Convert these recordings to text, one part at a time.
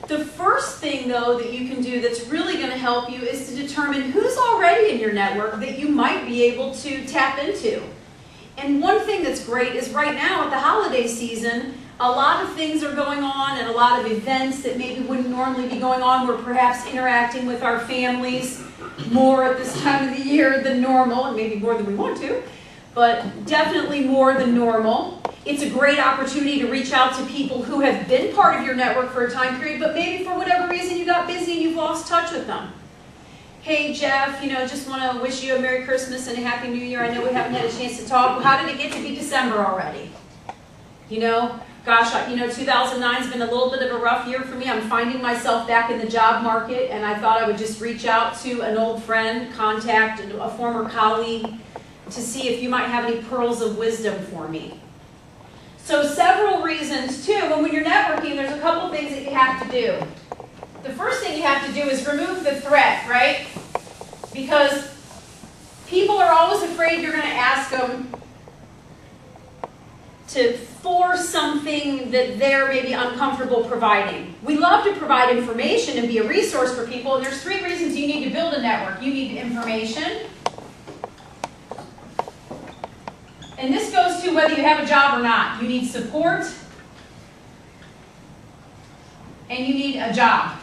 The first thing, though, that you can do that's really going to help you is to determine who's already in your network that you might be able to tap into. And one thing that's great is right now at the holiday season, a lot of things are going on and a lot of events that maybe wouldn't normally be going on. We're perhaps interacting with our families more at this time of the year than normal, and maybe more than we want to, but definitely more than normal. It's a great opportunity to reach out to people who have been part of your network for a time period, but maybe for whatever reason you got busy and you've lost touch with them. Hey Jeff, just want to wish you a Merry Christmas and a Happy New Year. I know we haven't had a chance to talk. How did it get to be December already? Gosh, 2009's been a little bit of a rough year for me. I'm finding myself back in the job market, and I thought I would just reach out to an old friend, contact a former colleague to see if you might have any pearls of wisdom for me. So several reasons too. When you're networking, there's a couple things that you have to do. The first thing you have to do is remove the threat, right? Because people are always afraid you're going to ask them to force something that they're maybe uncomfortable providing. We love to provide information and be a resource for people, and there's 3 reasons you need to build a network. You need information, and this goes to whether you have a job or not. You need support, and you need a job.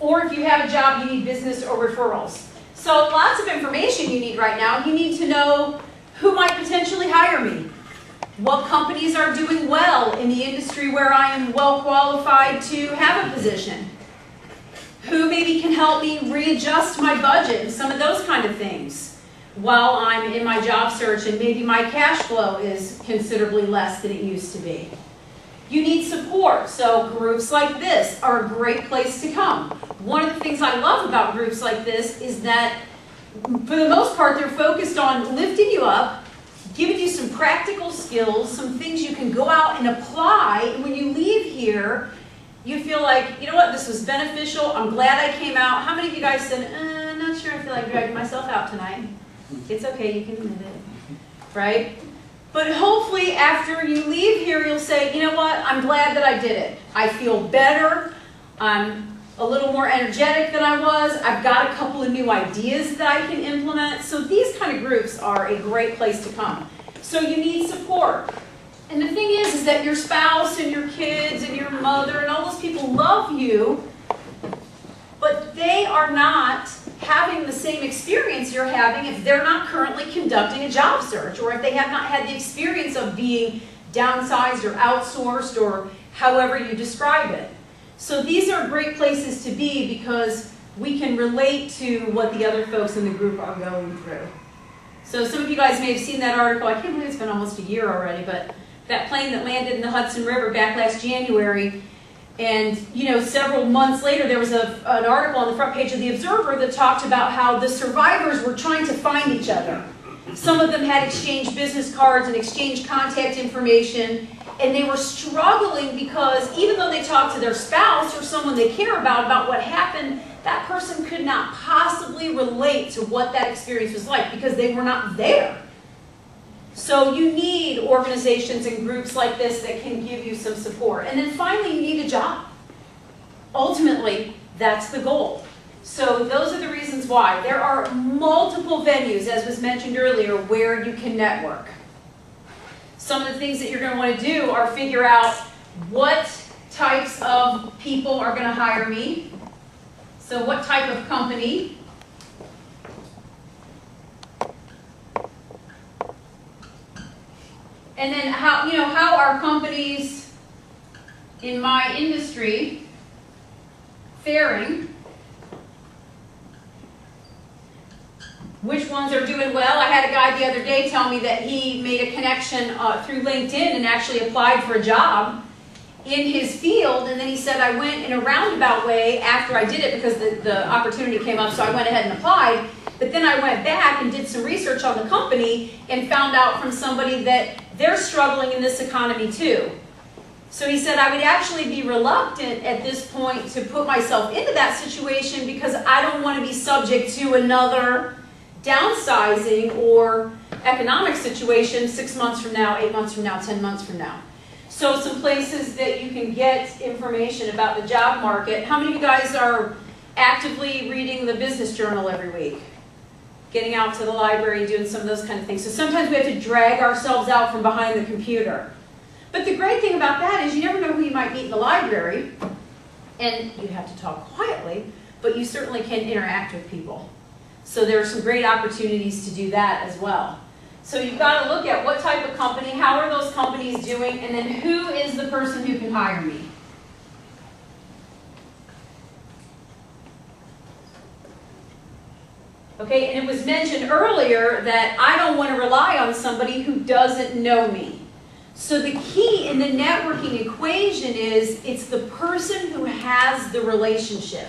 Or if you have a job, you need business or referrals. So lots of information you need right now. You need to know who might potentially hire me, what companies are doing well in the industry where I am well qualified to have a position, who maybe can help me readjust my budget and some of those kind of things while I'm in my job search and maybe my cash flow is considerably less than it used to be. You need support, so groups like this are a great place to come. One of the things I love about groups like this is that, for the most part, they're focused on lifting you up, giving you some practical skills, some things you can go out and apply, and when you leave here, you feel like, you know what, this was beneficial, I'm glad I came out. How many of you guys said, not sure I feel like dragging myself out tonight? It's okay, you can admit it, right? But hopefully after you leave here, you'll say, you know what, I'm glad that I did it. I feel better, I'm a little more energetic than I was, I've got a couple of new ideas that I can implement. So these kind of groups are a great place to come. So you need support. And the thing is that your spouse and your kids and your mother and all those people love you, but they are not having the same experience you're having if they're not currently conducting a job search, or if they have not had the experience of being downsized or outsourced or however you describe it. So these are great places to be because we can relate to what the other folks in the group are going through. So some of you guys may have seen that article. I can't believe it's been almost a year already, but that plane that landed in the Hudson River back last January, and several months later there was an article on the front page of the Observer that talked about how the survivors were trying to find each other. Some of them had exchanged business cards and exchanged contact information, and they were struggling because even though they talked to their spouse or someone they care about what happened, that person could not possibly relate to what that experience was like because they were not there. So you need organizations and groups like this that can give you some support. And then finally, you need a job. Ultimately, that's the goal. So those are the reasons why. There are multiple venues, as was mentioned earlier, where you can network. Some of the things that you're going to want to do are figure out what types of people are going to hire me. So what type of company? And then how are companies in my industry faring? Which ones are doing well? I had a guy the other day tell me that he made a connection through LinkedIn and actually applied for a job in his field, and then he said, I went in a roundabout way after I did it because the opportunity came up, so I went ahead and applied. But then I went back and did some research on the company and found out from somebody that they're struggling in this economy too. So he said, I would actually be reluctant at this point to put myself into that situation because I don't want to be subject to another downsizing or economic situation 6 months from now, 8 months from now, 10 months from now. So some places that you can get information about the job market. How many of you guys are actively reading the Business Journal every week? Getting out to the library and doing some of those kind of things. So sometimes we have to drag ourselves out from behind the computer. But the great thing about that is you never know who you might meet in the library, and you have to talk quietly, but you certainly can interact with people. So there are some great opportunities to do that as well. So you've got to look at what type of company, how are those companies doing, and then who is the person who can hire me. Okay, and it was mentioned earlier that I don't want to rely on somebody who doesn't know me. So the key in the networking equation is it's the person who has the relationship.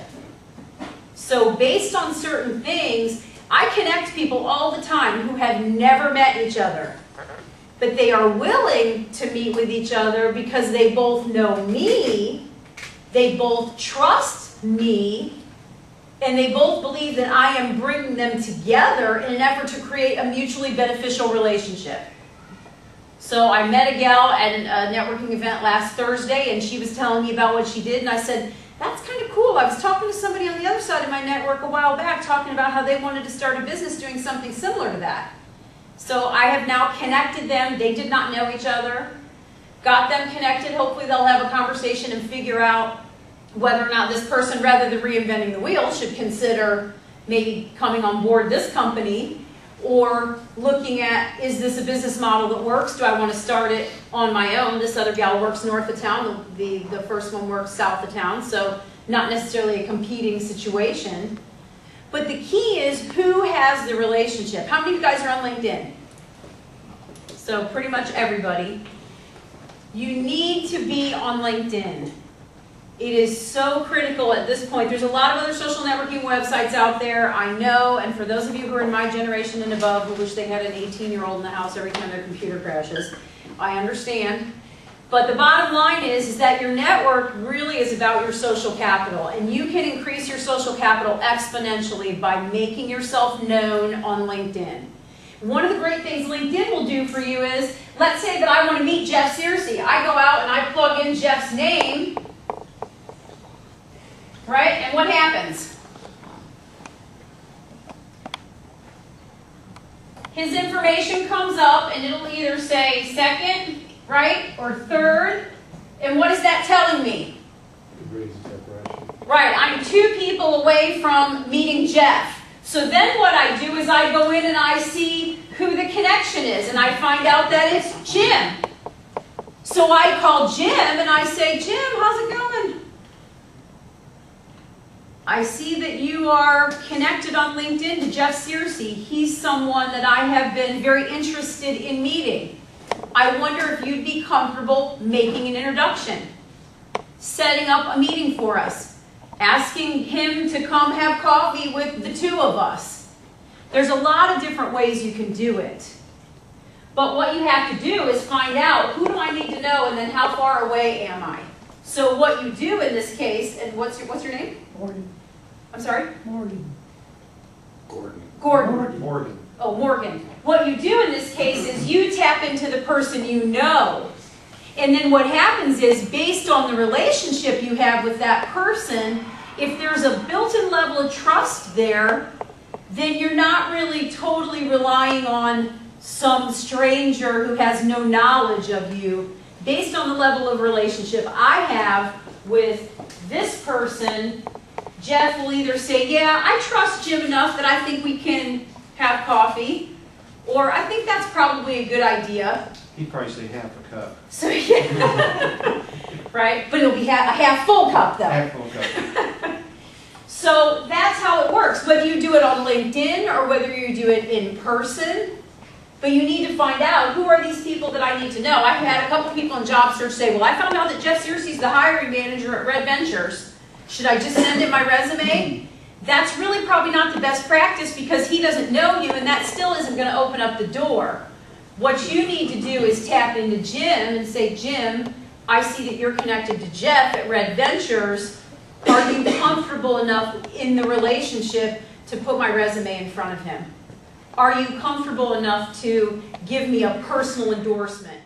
So based on certain things, I connect people all the time who have never met each other. But they are willing to meet with each other because they both know me, they both trust me, and they both believe that I am bringing them together in an effort to create a mutually beneficial relationship. So I met a gal at a networking event last Thursday, and she was telling me about what she did, and I said, that's kind of cool. I was talking to somebody on the other side of my network a while back talking about how they wanted to start a business doing something similar to that. So I have now connected them. They did not know each other. Got them connected. Hopefully they'll have a conversation and figure out whether or not this person, rather than reinventing the wheel, should consider maybe coming on board this company, or looking at, is this a business model that works? Do I want to start it on my own? This other gal works north of town. The first one works south of town, so not necessarily a competing situation. But the key is who has the relationship. How many of you guys are on LinkedIn? So pretty much everybody. You need to be on LinkedIn. It is so critical at this point. There's a lot of other social networking websites out there, I know, and for those of you who are in my generation and above who wish they had an 18-year-old in the house every time their computer crashes, I understand. But the bottom line is that your network really is about your social capital, and you can increase your social capital exponentially by making yourself known on LinkedIn. One of the great things LinkedIn will do for you is, let's say that I want to meet Jeff Searcy. I go out and I plug in Jeff's name, right? And what happens? His information comes up and it'll either say second, right, or third. And what is that telling me? Right, I'm 2 people away from meeting Jeff. So then what I do is I go in and I see who the connection is, and I find out that it's Jim. So I call Jim and I say, Jim, how's it going? I see that you are connected on LinkedIn to Jeff Searcy. He's someone that I have been very interested in meeting. I wonder if you'd be comfortable making an introduction, setting up a meeting for us, asking him to come have coffee with the 2 of us. There's a lot of different ways you can do it. But what you have to do is find out, who do I need to know, and then how far away am I? So what you do in this case, and what's your name? Morgan. I'm sorry? Morgan. Gordon. Morgan. Oh, Morgan. What you do in this case is you tap into the person you know. And then what happens is, based on the relationship you have with that person, if there's a built-in level of trust there, then you're not really totally relying on some stranger who has no knowledge of you. Based on the level of relationship I have with this person, Jeff will either say, yeah, I trust Jim enough that I think we can have coffee, or I think that's probably a good idea. He'd probably say half a cup. So yeah, right? But it'll be a half full cup though. Half full cup. So that's how it works, whether you do it on LinkedIn or whether you do it in person. But you need to find out, who are these people that I need to know. I've had a couple people in job search say, well, I found out that Jeff Searcy's the hiring manager at Red Ventures. Should I just send him my resume? That's really probably not the best practice, because he doesn't know you, and that still isn't going to open up the door. What you need to do is tap into Jim and say, Jim, I see that you're connected to Jeff at Red Ventures. Are you comfortable enough in the relationship to put my resume in front of him? Are you comfortable enough to give me a personal endorsement?